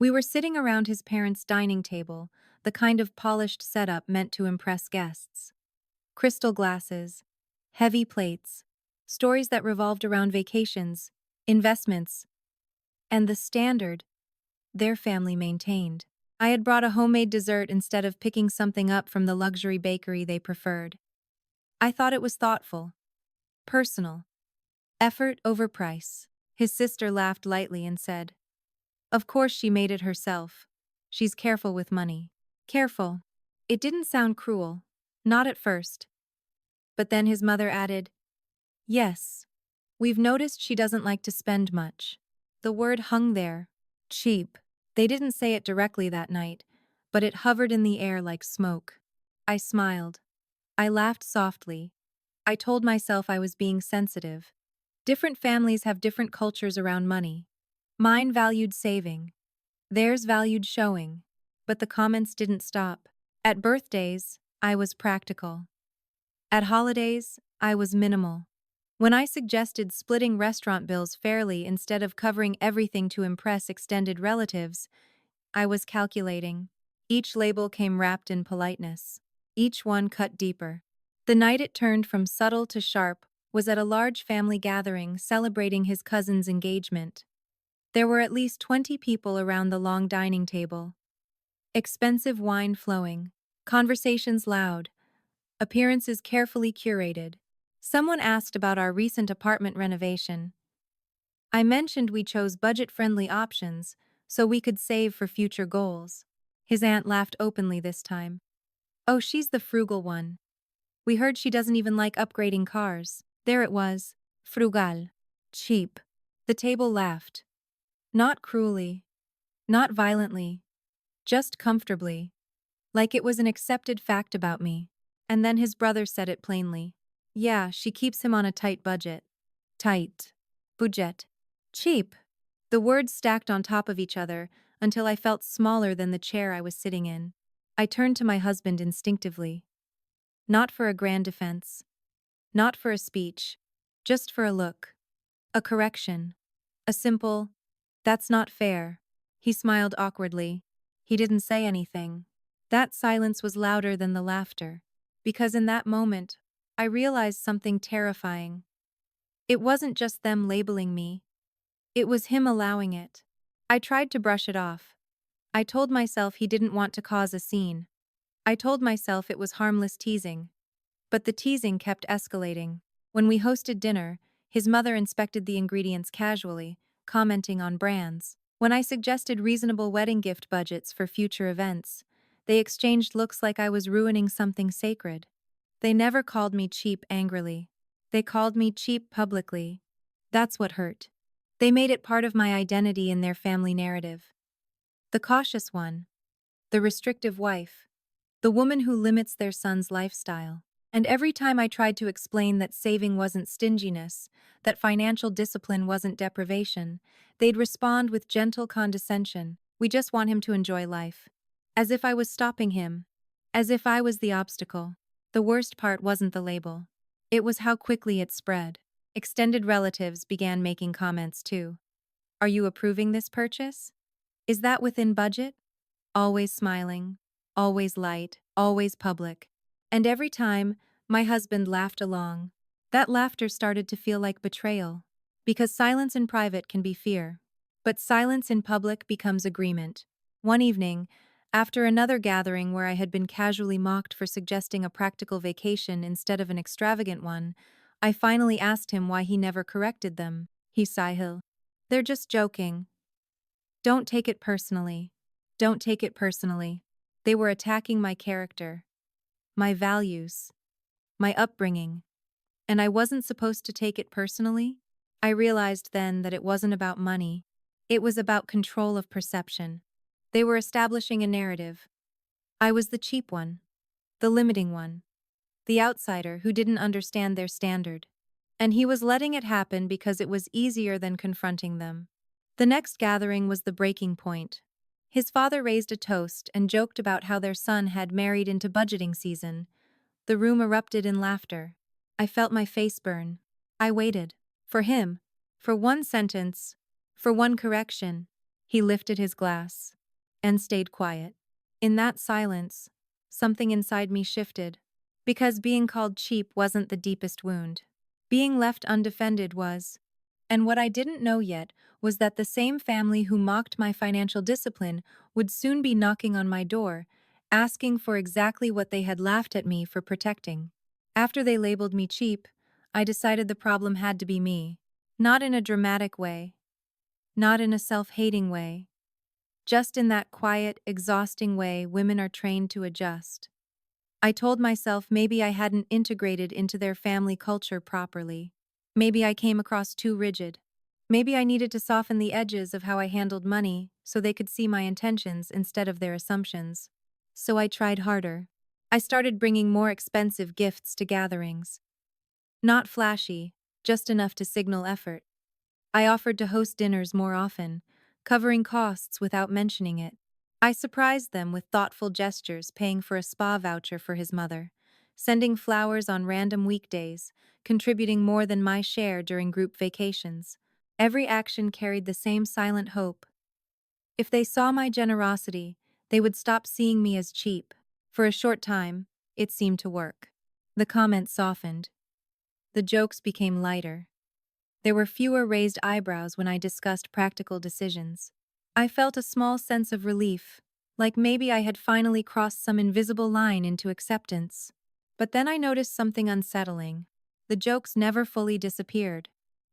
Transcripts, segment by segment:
We were sitting around his parents' dining table, the kind of polished setup meant to impress guests. Crystal glasses, heavy plates, stories that revolved around vacations, investments, and the standard their family maintained. I had brought a homemade dessert instead of picking something up from the luxury bakery they preferred. I thought it was thoughtful, personal, effort over price. His sister laughed lightly and said, "Of course she made it herself. She's careful with money." Careful. It didn't sound cruel. Not at first. But then his mother added, "Yes, we've noticed she doesn't like to spend much." The word hung there. Cheap. They didn't say it directly that night, but it hovered in the air like smoke. I smiled. I laughed softly. I told myself I was being sensitive. Different families have different cultures around money. Mine valued saving. Theirs valued showing. But the comments didn't stop. At birthdays, I was practical. At holidays, I was minimal. When I suggested splitting restaurant bills fairly instead of covering everything to impress extended relatives, I was calculating. Each label came wrapped in politeness. Each one cut deeper. The night it turned from subtle to sharp was at a large family gathering celebrating his cousin's engagement. There were at least 20 people around the long dining table. Expensive wine flowing, conversations loud, appearances carefully curated. Someone asked about our recent apartment renovation. I mentioned we chose budget-friendly options so we could save for future goals. His aunt laughed openly this time. "Oh, she's the frugal one. We heard she doesn't even like upgrading cars." There it was. Frugal. Cheap. The table laughed. Not cruelly. Not violently. Just comfortably. Like it was an accepted fact about me. And then his brother said it plainly. "Yeah, she keeps him on a tight budget." Tight. Budget. Cheap. The words stacked on top of each other until I felt smaller than the chair I was sitting in. I turned to my husband instinctively. Not for a grand defense. Not for a speech. Just for a look. A correction. A simple, "That's not fair." He smiled awkwardly. He didn't say anything. That silence was louder than the laughter, because in that moment, I realized something terrifying. It wasn't just them labeling me. It was him allowing it. I tried to brush it off. I told myself he didn't want to cause a scene. I told myself it was harmless teasing. But the teasing kept escalating. When we hosted dinner, his mother inspected the ingredients casually, commenting on brands. When I suggested reasonable wedding gift budgets for future events, they exchanged looks like I was ruining something sacred. They never called me cheap angrily. They called me cheap publicly. That's what hurt. They made it part of my identity in their family narrative. The cautious one. The restrictive wife. The woman who limits their son's lifestyle. And every time I tried to explain that saving wasn't stinginess, that financial discipline wasn't deprivation, they'd respond with gentle condescension. "We just want him to enjoy life." As if I was stopping him. As if I was the obstacle. The worst part wasn't the label. It was how quickly it spread. Extended relatives began making comments too. "Are you approving this purchase? Is that within budget?" Always smiling. Always light. Always public. And every time, my husband laughed along. That laughter started to feel like betrayal. Because silence in private can be fear. But silence in public becomes agreement. One evening, after another gathering where I had been casually mocked for suggesting a practical vacation instead of an extravagant one, I finally asked him why he never corrected them. He sighed. "They're just joking. Don't take it personally. Don't take it personally." They were attacking my character, my values, my upbringing. And I wasn't supposed to take it personally? I realized then that it wasn't about money. It was about control of perception. They were establishing a narrative. I was the cheap one, the limiting one, the outsider who didn't understand their standard. And he was letting it happen because it was easier than confronting them. The next gathering was the breaking point. His father raised a toast and joked about how their son had married into budgeting season. The room erupted in laughter. I felt my face burn. I waited. For him. For one sentence. For one correction. He lifted his glass and stayed quiet. In that silence, something inside me shifted, because being called cheap wasn't the deepest wound. Being left undefended was. And what I didn't know yet was that the same family who mocked my financial discipline would soon be knocking on my door, asking for exactly what they had laughed at me for protecting. After they labeled me cheap, I decided the problem had to be me. Not in a dramatic way, not in a self-hating way, just in that quiet, exhausting way women are trained to adjust. I told myself maybe I hadn't integrated into their family culture properly. Maybe I came across too rigid. Maybe I needed to soften the edges of how I handled money so they could see my intentions instead of their assumptions. So I tried harder. I started bringing more expensive gifts to gatherings. Not flashy, just enough to signal effort. I offered to host dinners more often, covering costs without mentioning it. I surprised them with thoughtful gestures, paying for a spa voucher for his mother, sending flowers on random weekdays, contributing more than my share during group vacations. Every action carried the same silent hope. If they saw my generosity, they would stop seeing me as cheap. For a short time, it seemed to work. The comments softened. The jokes became lighter. There were fewer raised eyebrows when I discussed practical decisions. I felt a small sense of relief, like maybe I had finally crossed some invisible line into acceptance. But then I noticed something unsettling. The jokes never fully disappeared.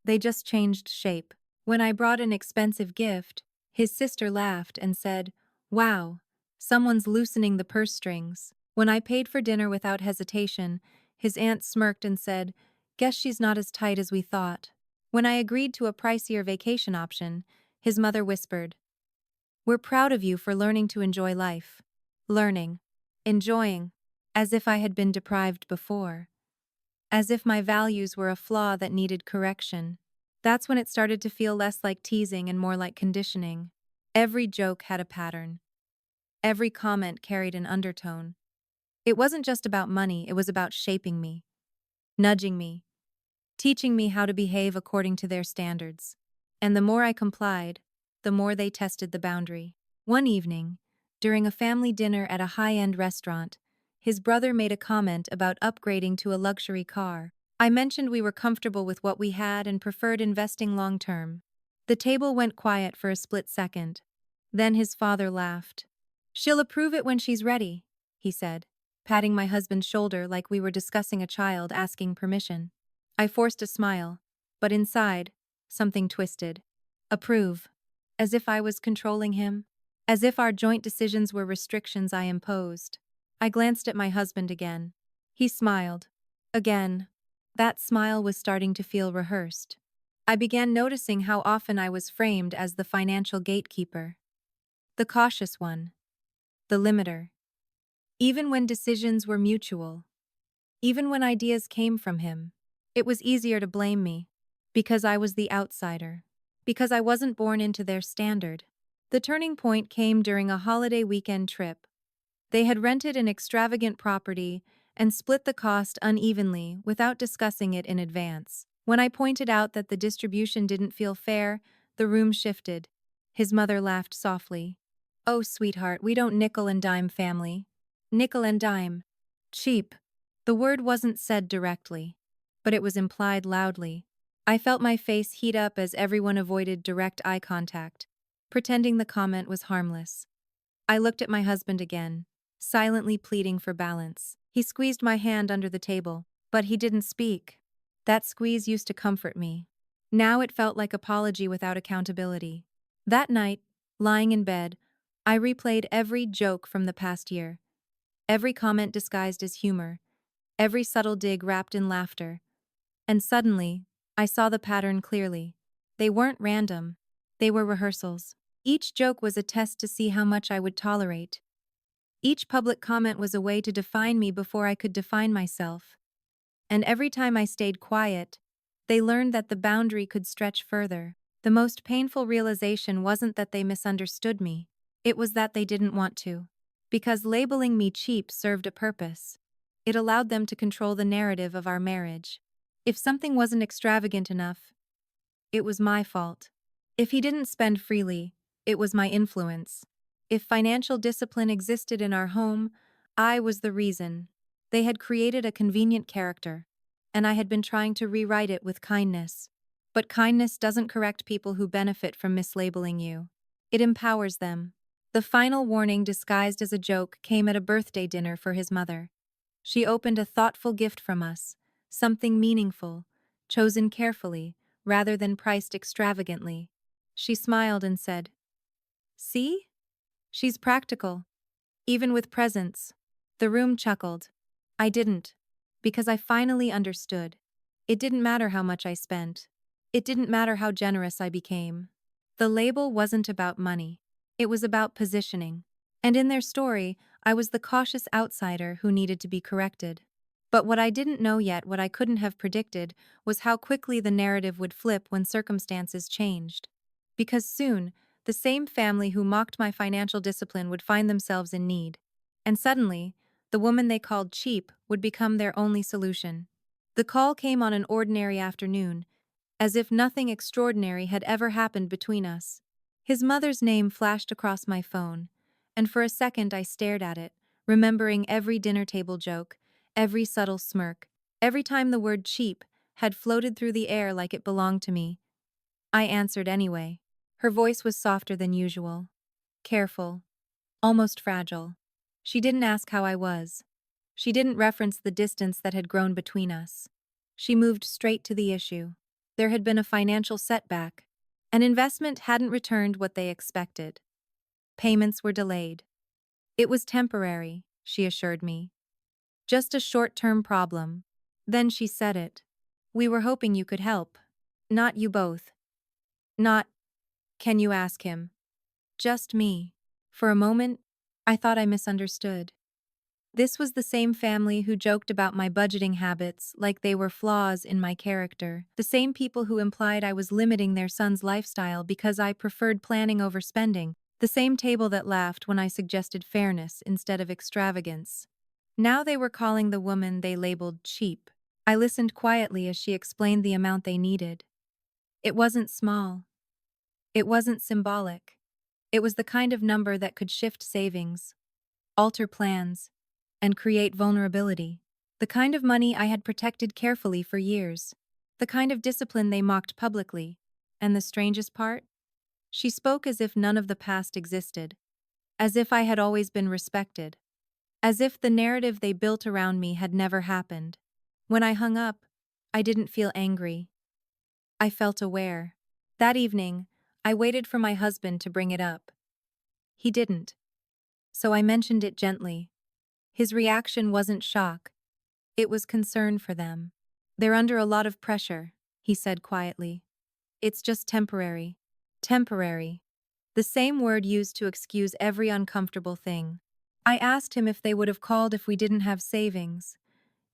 They just changed shape. When I brought an expensive gift, his sister laughed and said, "Wow, someone's loosening the purse strings." When I paid for dinner without hesitation, his aunt smirked and said, "Guess she's not as tight as we thought." When I agreed to a pricier vacation option, his mother whispered, "We're proud of you for learning to enjoy life." Learning. Enjoying. As if I had been deprived before. As if my values were a flaw that needed correction. That's when it started to feel less like teasing and more like conditioning. Every joke had a pattern. Every comment carried an undertone. It wasn't just about money, it was about shaping me, nudging me, teaching me how to behave according to their standards. And the more I complied, the more they tested the boundary. One evening, during a family dinner at a high-end restaurant, his brother made a comment about upgrading to a luxury car. I mentioned we were comfortable with what we had and preferred investing long-term. The table went quiet for a split second. Then his father laughed. "She'll approve it when she's ready," he said, patting my husband's shoulder like we were discussing a child asking permission. I forced a smile, but inside, something twisted. Approve. As if I was controlling him. As if our joint decisions were restrictions I imposed. I glanced at my husband again. He smiled. Again. That smile was starting to feel rehearsed. I began noticing how often I was framed as the financial gatekeeper. The cautious one. The limiter. Even when decisions were mutual. Even when ideas came from him. It was easier to blame me. Because I was the outsider. Because I wasn't born into their standard. The turning point came during a holiday weekend trip. They had rented an extravagant property and split the cost unevenly without discussing it in advance. When I pointed out that the distribution didn't feel fair, the room shifted. His mother laughed softly. "Oh, sweetheart, we don't nickel and dime family." Nickel and dime. Cheap. The word wasn't said directly, but it was implied loudly. I felt my face heat up as everyone avoided direct eye contact, pretending the comment was harmless. I looked at my husband again, silently pleading for balance. He squeezed my hand under the table, but he didn't speak. That squeeze used to comfort me. Now it felt like apology without accountability. That night, lying in bed, I replayed every joke from the past year. Every comment disguised as humor. Every subtle dig wrapped in laughter. And suddenly, I saw the pattern clearly. They weren't random. They were rehearsals. Each joke was a test to see how much I would tolerate. Each public comment was a way to define me before I could define myself. And every time I stayed quiet, they learned that the boundary could stretch further. The most painful realization wasn't that they misunderstood me. It was that they didn't want to. Because labeling me cheap served a purpose. It allowed them to control the narrative of our marriage. If something wasn't extravagant enough, it was my fault. If he didn't spend freely, It was my influence. If financial discipline existed in our home, I was the reason. They had created a convenient character, and I had been trying to rewrite it with kindness. But kindness doesn't correct people who benefit from mislabeling you. It empowers them. The final warning, disguised as a joke, came at a birthday dinner for his mother. She opened a thoughtful gift from us, something meaningful, chosen carefully, rather than priced extravagantly. She smiled and said, "See? She's practical, even with presents." The room chuckled. I didn't, because I finally understood. It didn't matter how much I spent. It didn't matter how generous I became. The label wasn't about money. It was about positioning. And in their story, I was the cautious outsider who needed to be corrected. But what I didn't know yet, what I couldn't have predicted, was how quickly the narrative would flip when circumstances changed. Because soon, the same family who mocked my financial discipline would find themselves in need. And suddenly, the woman they called cheap would become their only solution. The call came on an ordinary afternoon, as if nothing extraordinary had ever happened between us. His mother's name flashed across my phone, and for a second I stared at it, remembering every dinner table joke, every subtle smirk, every time the word cheap had floated through the air like it belonged to me. I answered anyway. Her voice was softer than usual, careful, almost fragile. She didn't ask how I was. She didn't reference the distance that had grown between us. She moved straight to the issue. There had been a financial setback. An investment hadn't returned what they expected. Payments were delayed. It was temporary, she assured me. Just a short-term problem. Then she said it. We were hoping you could help. Not you both. Not, can you ask him? Just me. For a moment, I thought I misunderstood. This was the same family who joked about my budgeting habits like they were flaws in my character. The same people who implied I was limiting their son's lifestyle because I preferred planning over spending. The same table that laughed when I suggested fairness instead of extravagance. Now they were calling the woman they labeled cheap. I listened quietly as she explained the amount they needed. It wasn't small. It wasn't symbolic. It was the kind of number that could shift savings, alter plans, and create vulnerability. The kind of money I had protected carefully for years. The kind of discipline they mocked publicly. And the strangest part? She spoke as if none of the past existed. As if I had always been respected. As if the narrative they built around me had never happened. When I hung up, I didn't feel angry. I felt aware. That evening, I waited for my husband to bring it up. He didn't. So I mentioned it gently. His reaction wasn't shock. It was concern for them. They're under a lot of pressure, he said quietly. It's just temporary. Temporary. The same word used to excuse every uncomfortable thing. I asked him if they would have called if we didn't have savings.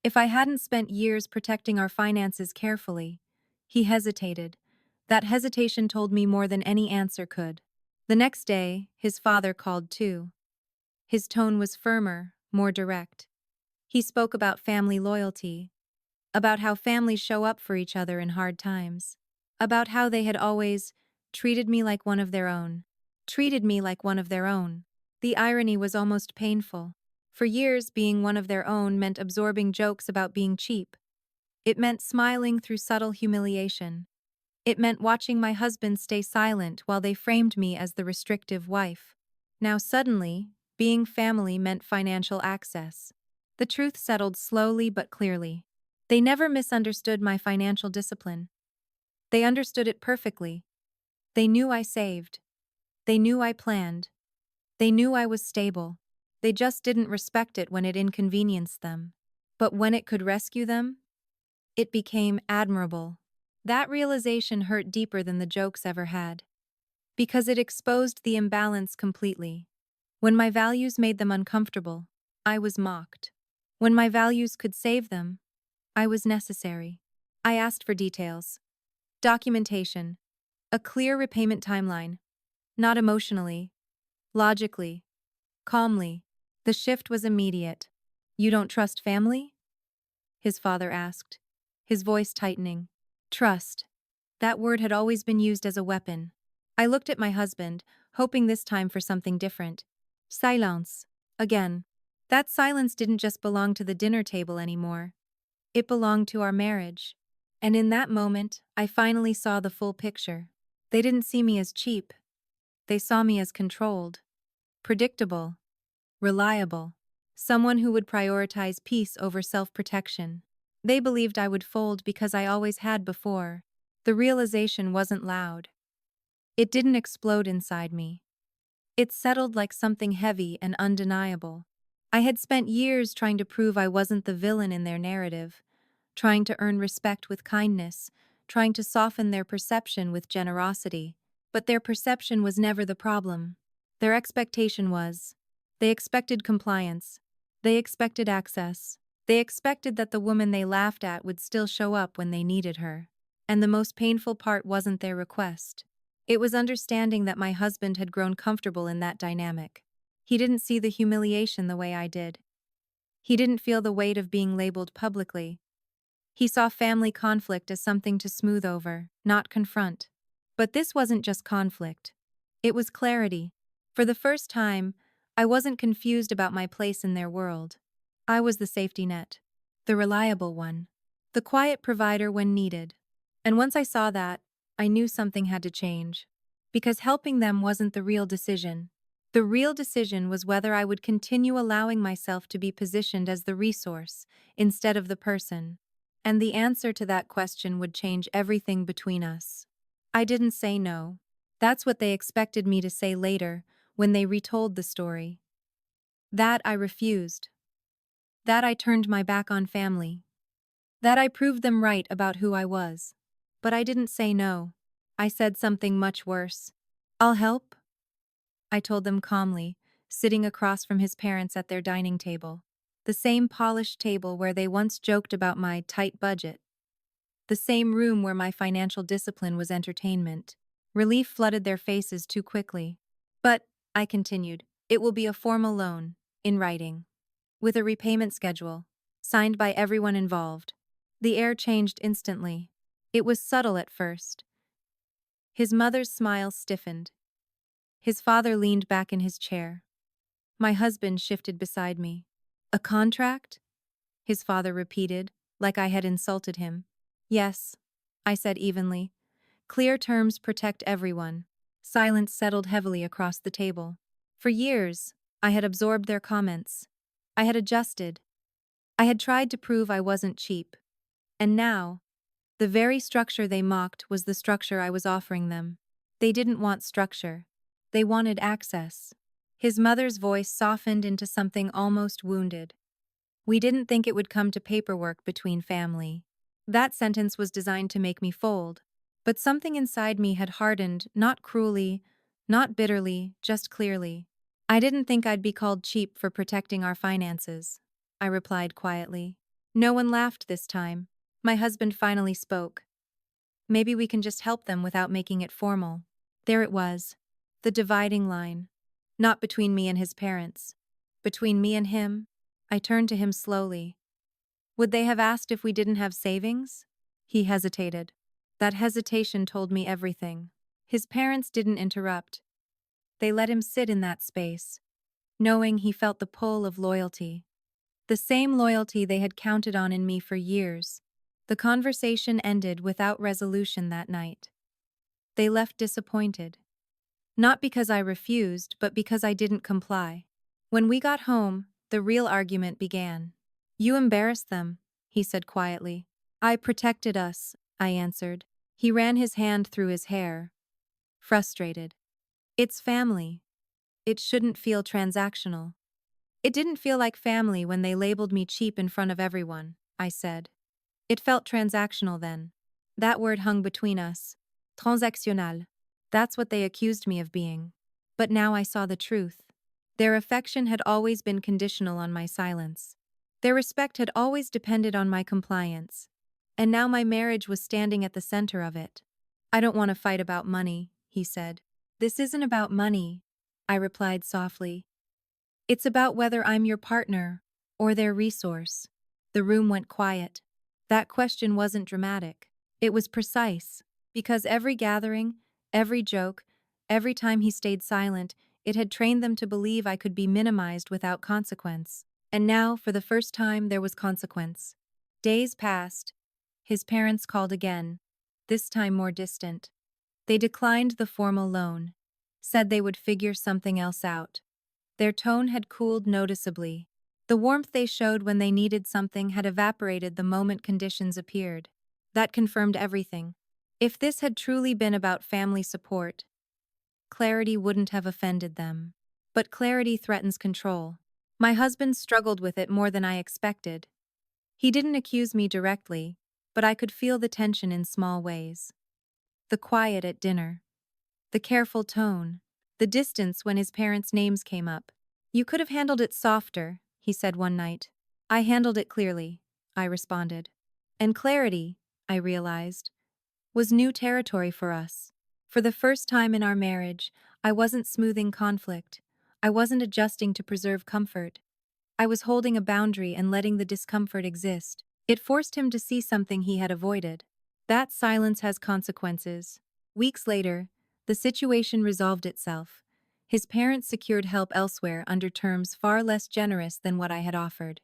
If I hadn't spent years protecting our finances carefully. He hesitated. That hesitation told me more than any answer could. The next day, his father called too. His tone was firmer, more direct. He spoke about family loyalty, about how families show up for each other in hard times, about how they had always treated me like one of their own. Treated me like one of their own. The irony was almost painful. For years, being one of their own meant absorbing jokes about being cheap. It meant smiling through subtle humiliation. It meant watching my husband stay silent while they framed me as the restrictive wife. Now suddenly, being family meant financial access. The truth settled slowly but clearly. They never misunderstood my financial discipline. They understood it perfectly. They knew I saved. They knew I planned. They knew I was stable. They just didn't respect it when it inconvenienced them. But when it could rescue them, it became admirable. That realization hurt deeper than the jokes ever had. Because it exposed the imbalance completely. When my values made them uncomfortable, I was mocked. When my values could save them, I was necessary. I asked for details. Documentation. A clear repayment timeline. Not emotionally. Logically. Calmly. The shift was immediate. You don't trust family? His father asked, his voice tightening. Trust. That word had always been used as a weapon. I looked at my husband, hoping this time for something different. Silence. Again. That silence didn't just belong to the dinner table anymore. It belonged to our marriage. And in that moment, I finally saw the full picture. They didn't see me as cheap. They saw me as controlled, predictable, reliable, someone who would prioritize peace over self-protection. They believed I would fold because I always had before. The realization wasn't loud. It didn't explode inside me. It settled like something heavy and undeniable. I had spent years trying to prove I wasn't the villain in their narrative, trying to earn respect with kindness, trying to soften their perception with generosity. But their perception was never the problem. Their expectation was. They expected compliance. They expected access. They expected that the woman they laughed at would still show up when they needed her. And the most painful part wasn't their request. It was understanding that my husband had grown comfortable in that dynamic. He didn't see the humiliation the way I did. He didn't feel the weight of being labeled publicly. He saw family conflict as something to smooth over, not confront. But this wasn't just conflict. It was clarity. For the first time, I wasn't confused about my place in their world. I was the safety net, the reliable one, the quiet provider when needed. And once I saw that, I knew something had to change. Because helping them wasn't the real decision. The real decision was whether I would continue allowing myself to be positioned as the resource instead of the person. And the answer to that question would change everything between us. I didn't say no. That's what they expected me to say later, when they retold the story. That I refused. That I turned my back on family. That I proved them right about who I was. But I didn't say no. I said something much worse. I'll help, I told them calmly, sitting across from his parents at their dining table. The same polished table where they once joked about my tight budget. The same room where my financial discipline was entertainment. Relief flooded their faces too quickly. But, I continued, it will be a formal loan, in writing, with a repayment schedule, signed by everyone involved. The air changed instantly. It was subtle at first. His mother's smile stiffened. His father leaned back in his chair. My husband shifted beside me. A contract? His father repeated, like I had insulted him. Yes, I said evenly. Clear terms protect everyone. Silence settled heavily across the table. For years, I had absorbed their comments. I had adjusted. I had tried to prove I wasn't cheap. And now, the very structure they mocked was the structure I was offering them. They didn't want structure. They wanted access. His mother's voice softened into something almost wounded. We didn't think it would come to paperwork between family. That sentence was designed to make me fold. But something inside me had hardened, not cruelly, not bitterly, just clearly. I didn't think I'd be called cheap for protecting our finances, I replied quietly. No one laughed this time. My husband finally spoke. Maybe we can just help them without making it formal. There it was. The dividing line. Not between me and his parents. Between me and him. I turned to him slowly. Would they have asked if we didn't have savings? He hesitated. That hesitation told me everything. His parents didn't interrupt. They let him sit in that space, knowing he felt the pull of loyalty. The same loyalty they had counted on in me for years. The conversation ended without resolution that night. They left disappointed. Not because I refused, but because I didn't comply. When we got home, the real argument began. You embarrassed them, he said quietly. I protected us, I answered. He ran his hand through his hair. Frustrated. It's family. It shouldn't feel transactional. It didn't feel like family when they labeled me cheap in front of everyone, I said. It felt transactional then. That word hung between us. Transactional. That's what they accused me of being. But now I saw the truth. Their affection had always been conditional on my silence. Their respect had always depended on my compliance. And now my marriage was standing at the center of it. I don't want to fight about money, he said. This isn't about money, I replied softly. It's about whether I'm your partner or their resource. The room went quiet. That question wasn't dramatic. It was precise, because every gathering, every joke, Every time he stayed silent, it had trained them to believe I could be minimized without consequence. And now, for the first time, there was consequence. Days passed. His parents called again, this time more distant. They declined the formal loan, said they would figure something else out. Their tone had cooled noticeably. The warmth they showed when they needed something had evaporated the moment conditions appeared. That confirmed everything. If this had truly been about family support, clarity wouldn't have offended them. But clarity threatens control. My husband struggled with it more than I expected. He didn't accuse me directly, but I could feel the tension in small ways. The quiet at dinner, the careful tone, the distance when his parents' names came up. "You could have handled it softer," he said one night. "I handled it clearly," I responded. And clarity, I realized, was new territory for us. For the first time in our marriage, I wasn't smoothing conflict. I wasn't adjusting to preserve comfort. I was holding a boundary and letting the discomfort exist. It forced him to see something he had avoided. That silence has consequences. Weeks later, the situation resolved itself. His parents secured help elsewhere under terms far less generous than what I had offered.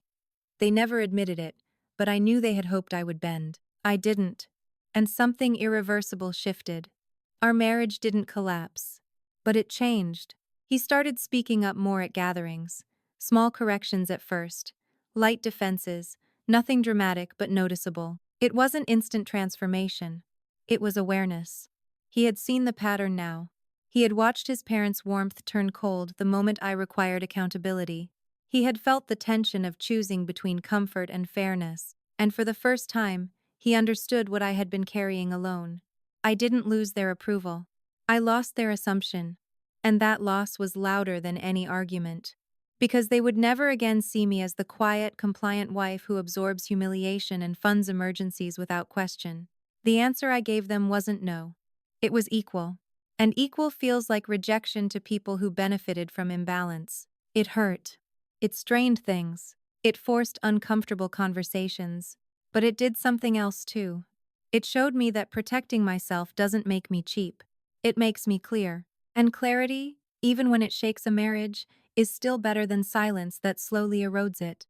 They never admitted it, but I knew they had hoped I would bend. I didn't. And something irreversible shifted. Our marriage didn't collapse, but it changed. He started speaking up more at gatherings. Small corrections at first, light defenses, nothing dramatic but noticeable. It wasn't instant transformation. It was awareness. He had seen the pattern now. He had watched his parents' warmth turn cold the moment I required accountability. He had felt the tension of choosing between comfort and fairness, and for the first time, he understood what I had been carrying alone. I didn't lose their approval. I lost their assumption, and that loss was louder than any argument. Because they would never again see me as the quiet, compliant wife who absorbs humiliation and funds emergencies without question. The answer I gave them wasn't no. It was equal. And equal feels like rejection to people who benefited from imbalance. It hurt. It strained things. It forced uncomfortable conversations. But it did something else too. It showed me that protecting myself doesn't make me cheap. It makes me clear. And clarity, even when it shakes a marriage, is still better than silence that slowly erodes it.